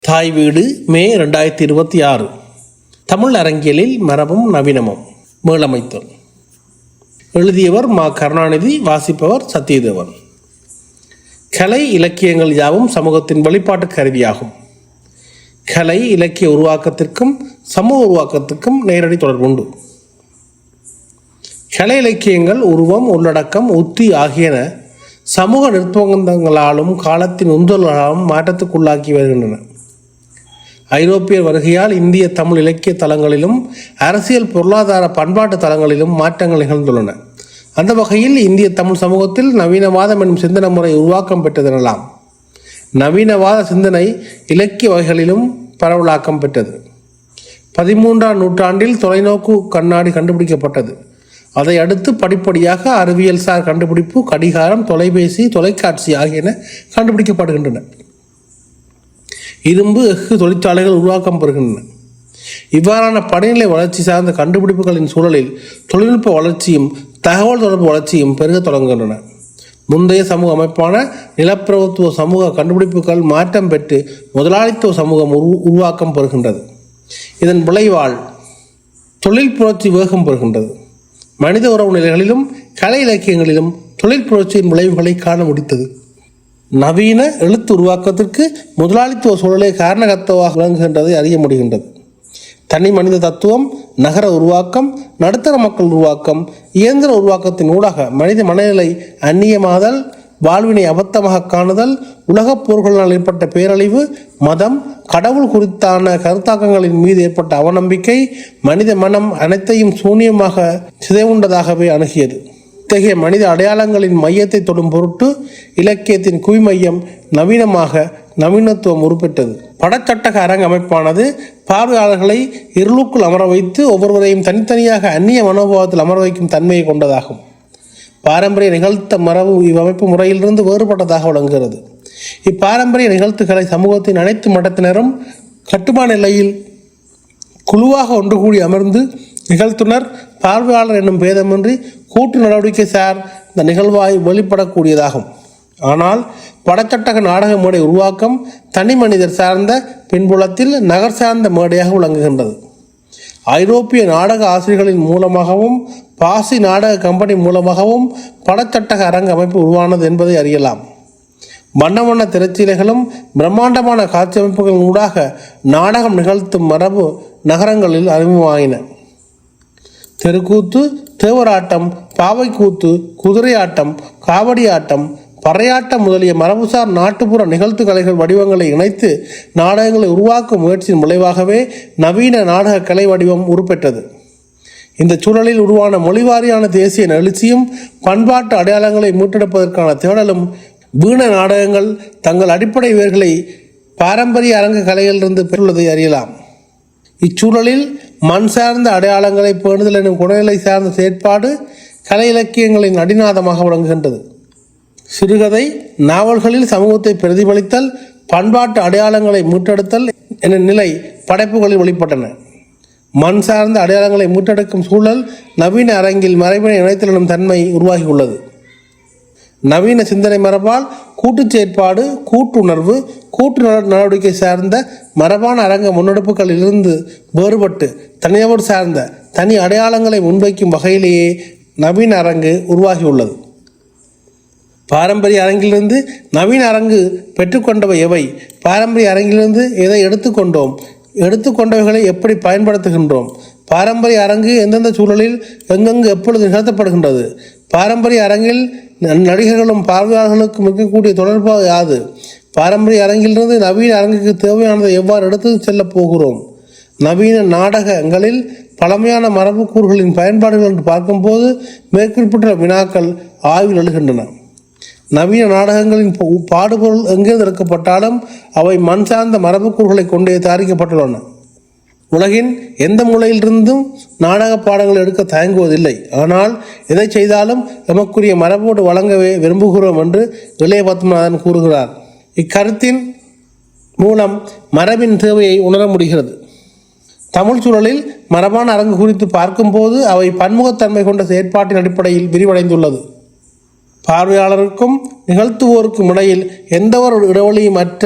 தாய் வீடு மே 2026. தமிழ் அரங்கியலில் மரபும் நவீனமும் மீளமைத்தல். எழுதியவர் மா. கருணாநிதி. வாசிப்பவர் சத்தியதேவன். கலை இலக்கியங்கள் யாவும் சமூகத்தின் வெளிப்பாட்டு கருவியாகும். கலை இலக்கிய உருவாக்கத்திற்கும் சமூக உருவாக்கத்திற்கும் நேரடி தொடர்புண்டு. கலை இலக்கியங்கள் உருவம், உள்ளடக்கம், உத்தி ஆகியன சமூக நிர்பந்தங்களாலும் காலத்தின் உந்துதல்களாலும் மாற்றத்துக்குள்ளாக்கி வருகின்றன. ஐரோப்பியர் வருகையால் இந்திய தமிழ் இலக்கிய தளங்களிலும் அரசியல், பொருளாதார, பண்பாட்டு தளங்களிலும் மாற்றங்கள் நிகழ்ந்துள்ளன. அந்த வகையில் இந்திய தமிழ் சமூகத்தில் நவீனவாதம் என்னும் சிந்தனை முறை உருவாக்கம் பெற்றதெனலாம். நவீனவாத சிந்தனை இலக்கிய வகைகளிலும் பரவலாக்கம் பெற்றது. 13ஆம் நூற்றாண்டில் தொலைநோக்கு கண்ணாடி கண்டுபிடிக்கப்பட்டது. அதை அடுத்து படிப்படியாக அறிவியல்சார் கண்டுபிடிப்பு, கடிகாரம், தொலைபேசி, தொலைக்காட்சி ஆகியன கண்டுபிடிக்கப்படுகின்றன. இரும்பு, எஃகு தொழிற்சாலைகள் உருவாக்கம் பெறுகின்றன. இவ்வாறான படிநிலை வளர்ச்சி சார்ந்த கண்டுபிடிப்புகளின் சூழலில் தொழில்நுட்ப வளர்ச்சியும் தகவல் தொடர்பு வளர்ச்சியும் பெருக தொடங்குகின்றன. முந்தைய சமூக அமைப்பான நிலப்பிரபுத்துவ சமூக கண்டுபிடிப்புகள் மாற்றம் பெற்று முதலாளித்துவ சமூகம் உருவாக்கம் பெறுகின்றது. இதன் விளைவால் தொழில் புரட்சி வேகம் பெறுகின்றது. மனித உறவு நிலைகளிலும் கலை இலக்கியங்களிலும் தொழில் புரட்சியின் விளைவுகளை காண முடித்தது. நவீன எழுத்து உருவாக்கத்திற்கு முதலாளித்துவ சூழலே காரணகர்த்தாவாக விளங்குகின்றதை அறிய முடிகின்றது. தனி மனித தத்துவம், நகர உருவாக்கம், நடுத்தர மக்கள் உருவாக்கம், இயந்திர உருவாக்கத்தின் ஊடாக மனித மனநிலை அந்நியமாதல், வாழ்வினை அபத்தமாக காணுதல், உலகப் போர்களால் ஏற்பட்ட பேரழிவு, மதம், கடவுள் குறித்தான கருத்தாக்கங்களின் மீது ஏற்பட்ட அவநம்பிக்கை, மனித மனம் அனைத்தையும் சூன்யமாக சிதைவுண்டதாகவே அணுகியது. இத்தகைய மனித அடையாளங்களின் மையத்தை தொடும் பொருட்டு இலக்கியத்தின் குவிமையம் நவீனத்துவம் உருப்பெற்றது. படச்சட்டக அரங்க அமைப்பானது பார்வையாளர்களை இருளுக்குள் அமர வைத்து ஒவ்வொருவரையும் தனித்தனியாக அந்நிய மனோபாவத்தில் அமர வைக்கும் தன்மையை கொண்டதாகும். பாரம்பரிய நிகழ்த்த மரபு இவ்வமைப்பு முறையிலிருந்து வேறுபட்டதாக விளங்குகிறது. இப்பாரம்பரிய நிகழ்த்துக்களை சமூகத்தின் அனைத்து மட்டத்தினரும் கட்டுமான நிலையில் குழுவாக ஒன்று கூடி அமர்ந்து நிகழ்த்துனர், பார்வையாளர் என்னும் பேதமின்றி கூட்டு நடவடிக்கை சார் இந்த நிகழ்வாய் வெளிப்படக்கூடியதாகும். ஆனால் படச்சட்டக நாடக மேடை உருவாக்கம் தனி மனிதர் சார்ந்த பின்புலத்தில் நகர் சார்ந்த மேடையாக விளங்குகின்றது. ஐரோப்பிய நாடக ஆசிரியர்களின் மூலமாகவும் பாசி நாடக கம்பெனி மூலமாகவும் படச்சட்டக அரங்க அமைப்பு உருவானது என்பதை அறியலாம். வண்ண வண்ண திரைச்சீலைகளும் பிரம்மாண்டமான காட்சி அமைப்புகளின் ஊடாக நாடகம் நிகழ்த்தும் மரபு நகரங்களில் அறிமுகமாயின. தெருக்கூத்து, தேவராட்டம், பாவைக்கூத்து, குதிரையாட்டம், காவடி ஆட்டம், பறையாட்டம் முதலிய மரபுசார் நாட்டுப்புற நிகழ்த்து கலைகள் வடிவங்களை இணைத்து நாடகங்களை உருவாக்கும் முயற்சியின் விளைவாகவே நவீன நாடக கலை வடிவம் உருப்பெற்றது. இந்த சூழலில் உருவான மொழிவாரியான தேசிய எழுச்சியும் பண்பாட்டு அடையாளங்களை மீட்டெடுப்பதற்கான தேடலும் வீண நாடகங்கள் தங்கள் அடிப்படை வேர்களை பாரம்பரிய அரங்க கலைகளிலிருந்து பெற்றுள்ளதை அறியலாம். இச்சூழலில் மண் சார்ந்த அடையாளங்களை பேணுதல் எனும் குணநிலை சார்ந்த செயற்பாடு கலை இலக்கியங்களின் அடிநாதமாக விளங்குகின்றது. சிறுகதை, நாவல்களில் சமூகத்தை பிரதிபலித்தல், பண்பாட்டு அடையாளங்களை மீட்டெடுத்தல் என நிலை படைப்புகளில் வெளிப்பட்டன. மண் சார்ந்த அடையாளங்களை மீட்டெடுக்கும் சூழல் நவீன அரங்கில் மரபினை இணைத்தல் எனும் தன்மை உருவாகியுள்ளது. நவீன சிந்தனை மரபால் கூட்டுச் செயற்பாடு, கூட்டுணர்வு, கூட்டு நடவடிக்கை சார்ந்த மரபான அரங்க முன்னெடுப்புகளில் இருந்து வேறுபட்டு தனிநபர் சார்ந்த தனி அடையாளங்களை முன்வைக்கும் வகையிலேயே நவீன அரங்கு உருவாகியுள்ளது. பாரம்பரிய அரங்கிலிருந்து நவீன அரங்கு பெற்றுக்கொண்டவை எவை? பாரம்பரிய அரங்கிலிருந்து எதை எடுத்துக்கொண்டோம்? எடுத்துக்கொண்டவைகளை எப்படி பயன்படுத்துகின்றோம்? பாரம்பரிய அரங்கு எந்தெந்த சூழலில் எங்கெங்கு எப்பொழுது நிகழ்த்தப்படுகின்றது? பாரம்பரிய அரங்கில் நடிகர்களும் பார்வையாளர்களுக்கும் இருக்கக்கூடிய தொடர்பு யாது? பாரம்பரிய அரங்கிலிருந்து நவீன அரங்குக்கு தேவையானதை எவ்வாறு எடுத்து செல்லப் போகிறோம்? நவீன நாடகங்களில் பழமையான மரபு கூறுகளின் பயன்பாடுகள் என்று பார்க்கும்போது மேற்குறிப்பிட்ட வினாக்கள் ஆய்வில் எழுகின்றன. நவீன நாடகங்களின் பாடுபொருள் எங்கிருந்து எடுக்கப்பட்டாலும் அவை மண் சார்ந்த மரபு கூறுகளை கொண்டே தயாரிக்கப்பட்டுள்ளன. உலகின் எந்த மூலையிலிருந்தும் நாடக பாடங்கள் எடுக்க தயங்குவதில்லை. ஆனால் எதை செய்தாலும் எமக்குரிய மரபோடு வழங்கவே விரும்புகிறோம் என்று இளைய பத்மநாதன் கூறுகிறார். இக்கருத்தின் மூலம் மரபின் தேவையை உணர முடிகிறது. தமிழ் சூழலில் மரபான அரங்கு குறித்து பார்க்கும்போது அவை பன்முகத்தன்மை கொண்ட செயற்பாட்டின் அடிப்படையில் விரிவடைந்துள்ளது. பார்வையாளருக்கும் நிகழ்த்துவோருக்கும் இடையில் எந்த ஒரு இடைவெளியும் அற்ற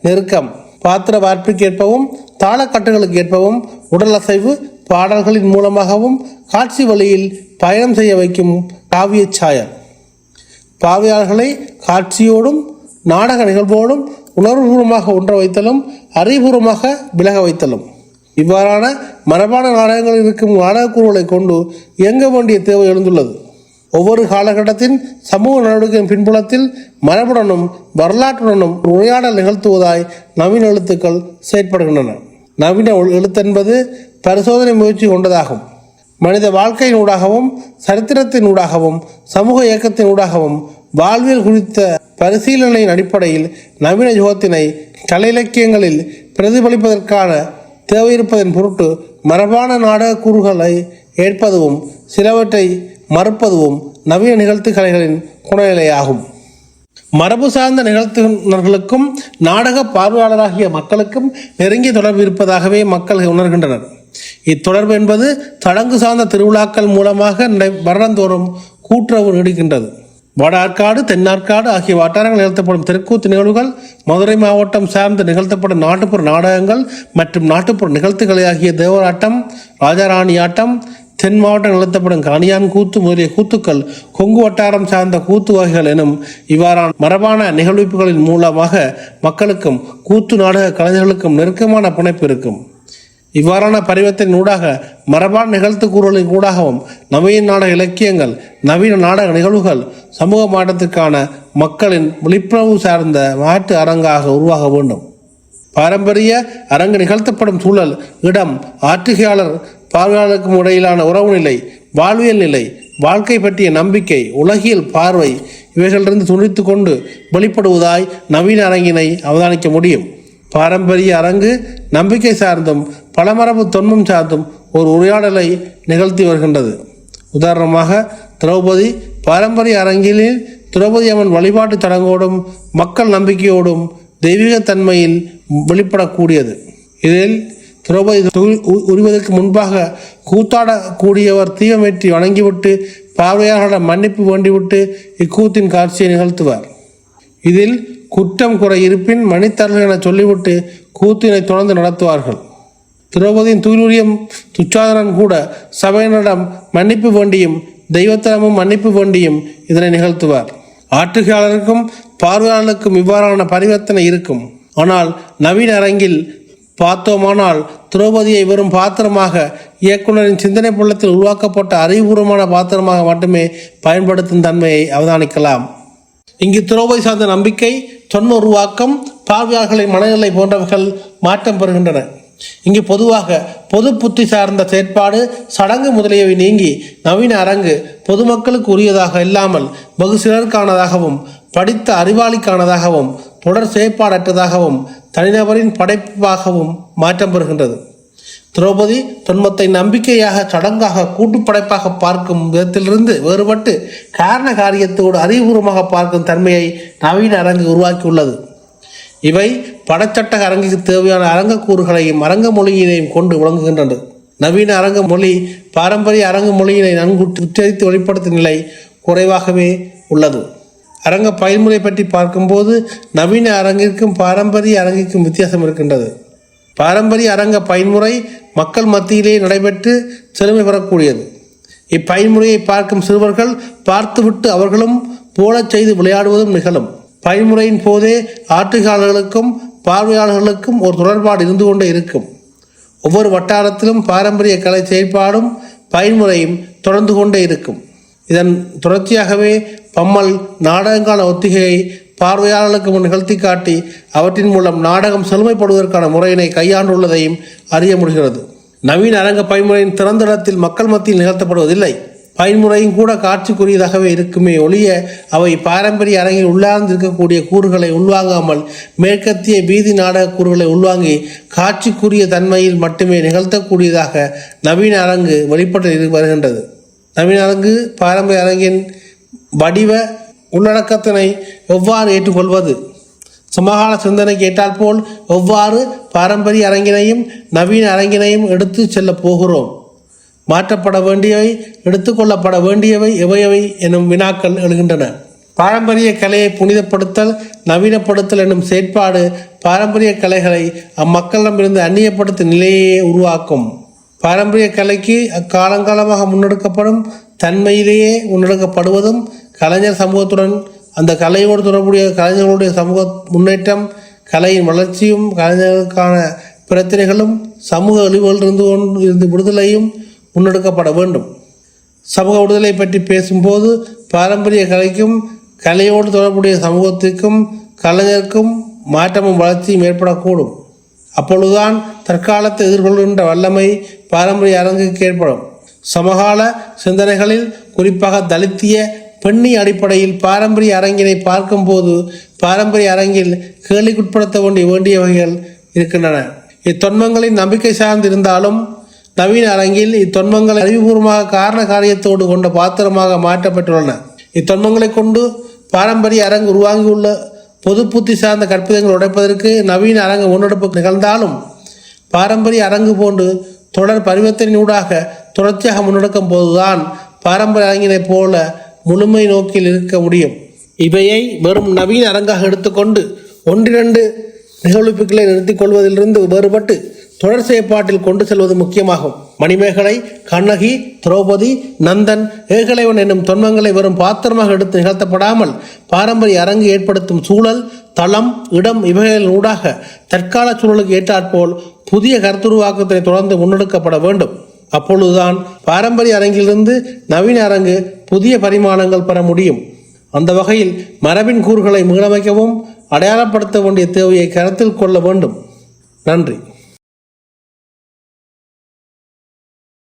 நெருக்கம் பாத்திர வார்ப்புக்கு ஏற்பவும் தாளக்கட்டுகளுக்கு ஏற்பவும் உடல் அசைவு பாடல்களின் மூலமாகவும் காட்சி வழியில் பயணம் செய்ய வைக்கும் காவிய சாயல். பார்வையாளர்களை காட்சியோடும் நாடக நிகழ்வோடும் உணர்வுபூர்வமாக ஒன்ற வைத்தலும் அறிவுபூர்வமாக விலக வைத்தலும். இவ்வாறான மரபான நாடகங்களில் இருக்கும் நாடகக்கூறுகளை கொண்டு இயங்க வேண்டிய தேவை எழுந்துள்ளது. ஒவ்வொரு காலகட்டத்தின் சமூக நடவடிக்கையின் பின்புலத்தில் மரபுடனும் வரலாற்றுடனும் உரையாடல் நிகழ்த்துவதாய் நவீன எழுத்துக்கள் செயற்படுகின்றன. நவீன எழுத்தென்பது பரிசோதனை முயற்சி கொண்டதாகும். மனித வாழ்க்கையின் ஊடாகவும் சரித்திரத்தின் ஊடாகவும் சமூக இயக்கத்தின் ஊடாகவும் வாழ்வியல் குறித்த பரிசீலனையின் அடிப்படையில் நவீன யுகத்தினை கலை இலக்கியங்களில் பிரதிபலிப்பதற்கான தேவையிருப்பதன் பொருட்டு மரபான நாடக கூறுகளை ஏற்பதும் சிலவற்றை மறுப்பதும் நவீன நிகழ்த்து கலைகளின் குணநிலையாகும். மரபு சார்ந்த நிகழ்த்துனர்களுக்கும் நாடக பார்வையாளராகிய மக்களுக்கும் நெருங்கிய தொடர்பு இருப்பதாகவே மக்கள் உணர்கின்றனர். இத்தொடர்பு என்பது சடங்கு சார்ந்த திருவிழாக்கள் மூலமாக வருடந்தோறும் கூட்டுறவு நீடிக்கின்றது. வட ஆற்காடு தென்னாற்காடு ஆகிய வட்டாரங்கள் நிகழ்த்தப்படும் தெருக்கூத்து நிகழ்வுகள், மதுரை மாவட்டம் சார்ந்து நிகழ்த்தப்படும் நாட்டுப்புற நாடகங்கள் மற்றும் நாட்டுப்புற நிகழ்த்துக்களை ஆகிய தேவராட்டம், ராஜாராணி ஆட்டம், தென் மாவட்டம் நிகழ்த்தப்படும் காணியான் கூத்து முதலிய கூத்துக்கள், கொங்கு வட்டாரம் சார்ந்த கூத்து வகைகள் எனும் இவ்வாறான மரபான நிகழ்வுகளின் மூலமாக மக்களுக்கும் கூத்து நாடக கலைஞர்களுக்கும் நெருக்கமான பிணைப்பு இருக்கும். இவ்வாறான பரிவர்த்தனை ஊடாக மரபான நிகழ்த்து கூறுகளின் ஊடாகவும் நவீன நாடக இலக்கியங்கள், நவீன நாடக நிகழ்வுகள் சமூக மாற்றத்திற்கான மக்களின் விழிப்புணர்வு சார்ந்த மாற்று அரங்காக உருவாக வேண்டும். பாரம்பரிய அரங்கு நிகழ்த்தப்படும் சூழல், இடம், ஆற்றுகையாளர் பார்வையாளருக்கும் இடையிலான உறவு நிலை, வாழ்வியல் நிலை, வாழ்க்கை பற்றிய நம்பிக்கை, உலகியல் பார்வை இவைகளிலிருந்து துணித்து கொண்டு வெளிப்படுவதாய் நவீன அரங்கினை அவதானிக்க முடியும். பாரம்பரிய அரங்கு நம்பிக்கை சார்ந்தும் பலமரபு தொன்மம் சார்ந்தும் ஒரு உரையாடலை நிகழ்த்தி வருகின்றது. உதாரணமாக திரௌபதி பாரம்பரிய அரங்கிலில் திரௌபதி அம்மன் வழிபாட்டு சடங்கோடும் மக்கள் நம்பிக்கையோடும் தெய்வீகத்தன்மையில் வெளிப்படக்கூடியது. இதில் திரௌபதி உரிவதற்கு முன்பாக கூத்தாடக்கூடியவர் தீபமேற்றி வணங்கிவிட்டு பார்வையாளர்களிடம் மன்னிப்பு வேண்டிவிட்டு இக்கூத்தின் காட்சியை நிகழ்த்துவார். இதில் குற்றம் குறை இருப்பின் மன்னித்தர்கள் என சொல்லிவிட்டு கூத்தினை தொடர்ந்து நடத்துவார்கள். திரௌபதியின் தூயுரியம் துச்சாதனன் கூட சபையினரிடம் மன்னிப்பு வேண்டியும் தெய்வத்திடமும் மன்னிப்பு வேண்டியும் இதனை நிகழ்த்துவார். ஆற்றுகையாளருக்கும் பார்வையாளருக்கும் இவ்வாறான பரிவர்த்தனை இருக்கும். ஆனால் நவீன அரங்கில் பார்த்தோமானால் திரௌபதியை வெறும் பாத்திரமாக, இயக்குனரின் சிந்தனை புலத்தில் உருவாக்கப்பட்ட அறிவுபூர்வமான பாத்திரமாக மட்டுமே பயன்படுத்தும் தன்மையை அவதானிக்கலாம். இங்கு திரௌபதி சார்ந்த நம்பிக்கை, தொன்ம உருவாக்கம், பார்வையாளர்களின் மனநிலை போன்றவைகள் மாற்றம் பெறுகின்றன. இங்கு பொதுவாக பொது புத்தி சார்ந்த செயற்பாடு, சடங்கு முதலியவை நீங்கி நவீன அரங்கு பொதுமக்களுக்கு உரியதாக இல்லாமல் வெகு சிலருக்கானதாகவும் படித்த அறிவாளிக்கானதாகவும் தொடர் செயற்பாடற்றதாகவும் தனிநபரின் படைப்பாகவும் மாற்றம் பெறுகின்றது. திரௌபதி தொன்மத்தை நம்பிக்கையாக, சடங்காக, கூட்டுப்படைப்பாக பார்க்கும் விதத்திலிருந்து வேறுபட்டு காரண காரியத்தோடு அறிவுபூர்வமாக பார்க்கும் தன்மையை நவீன அரங்கு உருவாக்கியுள்ளது. இவை படச்சட்டக அரங்குக்கு தேவையான அரங்க கூறுகளையும் அரங்க மொழியினையும் கொண்டு விளங்குகின்றது. நவீன அரங்க மொழி பாரம்பரிய அரங்கு மொழியினை நன்கு உச்சரித்து வெளிப்படுத்தும் நிலை குறைவாகவே உள்ளது. அரங்க பயன்முறை பற்றி பார்க்கும்போது நவீன அரங்கிற்கும் பாரம்பரிய அரங்கிற்கும் வித்தியாசம் இருக்கின்றது. பாரம்பரிய அரங்க பயன்முறை மக்கள் மத்தியிலே நடைபெற்று செழுமை பெறக்கூடியது. இப்பயன்முறையை பார்க்கும் சிறுவர்கள் பார்த்துவிட்டு அவர்களும் போலச் செய்து விளையாடுவதும் நிகழும். பயன்முறையின் போதே ஆற்றுகையாளர்களுக்கும் பார்வையாளர்களுக்கும் ஒரு தொடர்பாடு இருந்து கொண்டே இருக்கும். ஒவ்வொரு வட்டாரத்திலும் பாரம்பரிய கலை செயல்பாடும் பயன்முறையும் தொடர்ந்து கொண்டே இருக்கும். இதன் தொடர்ச்சியாகவே பம்மல் நாடகங்கான ஒத்திகையை பார்வையாளர்களுக்கு முன் நிகழ்த்தி காட்டி அவற்றின் மூலம் நாடகம் செழுமைப்படுவதற்கான முறையினை கையாண்டுள்ளதையும் அறிய முடிகிறது. நவீன அரங்க பயன்முறையின் திறந்த இடத்தில் மக்கள் மத்தியில் நிகழ்த்தப்படுவதில்லை. பயன்முறையும் கூட காட்சிக்குரியதாகவே இருக்குமே ஒழிய அவை பாரம்பரிய அரங்கில் உள்ளார்ந்து இருக்கக்கூடிய கூறுகளை உள்வாங்காமல் மேற்கத்திய வீதி நாடக கூறுகளை உள்வாங்கி காட்சிக்குரிய தன்மையில் மட்டுமே நிகழ்த்தக்கூடியதாக நவீன அரங்கு வெளிப்பட்டு வருகின்றது. நவீன அரங்கு பாரம்பரிய அரங்கின் வடிவ உள்ளடக்கத்தினை எவ்வாறு ஏற்றுக்கொள்வது? சமகால சிந்தனைக்கு ஏற்றால் போல் எவ்வாறு பாரம்பரிய அரங்கினையும் நவீன அரங்கினையும் எடுத்து செல்ல போகிறோம்? மாற்றப்பட வேண்டியவை, எடுத்துக்கொள்ளப்பட வேண்டியவை எவையவை எனும் வினாக்கள் எழுகின்றன. பாரம்பரிய கலையை புனிதப்படுத்தல், நவீனப்படுத்தல் என்னும் செயற்பாடு பாரம்பரிய கலைகளை அம்மக்களிடமிருந்து அந்நியப்படுத்தும் நிலையை உருவாக்கும். பாரம்பரிய கலைக்கு அக்காலங்காலமாக முன்னெடுக்கப்படும் தன்மையிலேயே முன்னெடுக்கப்படுவதும் கலைஞர் சமூகத்துடன் அந்த கலையோடு தொடர்புடைய கலைஞர்களுடைய சமூக முன்னேற்றம், கலையின் வளர்ச்சியும், கலைஞர்களுக்கான பிரச்சனைகளும், சமூக இழிவுகளிலிருந்து விடுதலையும் முன்னெடுக்கப்பட வேண்டும். சமூக விடுதலை பற்றி பேசும்போது பாரம்பரிய கலைக்கும் கலையோடு தொடர்புடைய சமூகத்திற்கும் கலைஞருக்கும் மாற்றமும் வளர்ச்சியும் ஏற்படக்கூடும். அப்பொழுதுதான் தற்காலத்தை எதிர்கொள்கின்ற வல்லமை பாரம்பரிய அரங்குக்கு ஏற்படும். சமகால சிந்தனைகளில் குறிப்பாக தலித்திய பெண்ணி அடிப்படையில் பாரம்பரிய அரங்கினை பார்க்கும்போது பாரம்பரிய அரங்கில் கேள்விக்குட்படுத்த வேண்டிய வகைகள் இருக்கின்றன. இத்தொன்மங்களின் நம்பிக்கை சார்ந்திருந்தாலும் நவீன அரங்கில் இத்தொன்மங்களை அறிவுபூர்வமாக காரண காரியத்தோடு கொண்ட பாத்திரமாக மாற்றப்பட்டுள்ளன. இத்தொன்மங்களை கொண்டு பாரம்பரிய அரங்கு உருவாகியுள்ள பொது புத்தி சார்ந்த கற்பிதங்கள் உடைப்பதற்கு நவீன அரங்கு முன்னெடுப்பு நிகழ்ந்தாலும் பாரம்பரிய அரங்கு போன்று தொடர் பரிவர்த்தனையூடாக தொடர்ச்சியாக முன்னெடுக்கும் போதுதான் பாரம்பரிய அரங்கினைப் போல முழுமை நோக்கில் இருக்க முடியும். இவையை வெறும் நவீன அரங்காக எடுத்துக்கொண்டு ஒன்றிரண்டு நிகழ்வுகளை நிறுத்திக் கொள்வதிலிருந்து வேறுபட்டு தொடர் செயற்பாட்டில் கொண்டு செல்வது முக்கியமாகும். மணிமேகலை, கண்ணகி, திரௌபதி, நந்தன், ஏகலைவன் என்னும் தொன்மங்களை வெறும் பாத்திரமாக எடுத்து நிகழ்த்தப்படாமல் பாரம்பரிய அரங்கு ஏற்படுத்தும் சூழல், தளம், இடம் இவைகளின் ஊடாக தற்கால சூழலுக்கு ஏற்றாற்போல் புதிய கருத்துருவாக்கத்தை தொடர்ந்து முன்னெடுக்கப்பட வேண்டும். அப்பொழுதுதான் பாரம்பரிய அரங்கிலிருந்து நவீன அரங்கு புதிய பரிமாணங்கள் பெற முடியும். அந்த வகையில் மரபின் கூறுகளை மீளமைக்கவும் அடையாளப்படுத்த வேண்டிய தேவையை கருத்தில் கொள்ள வேண்டும். நன்றி.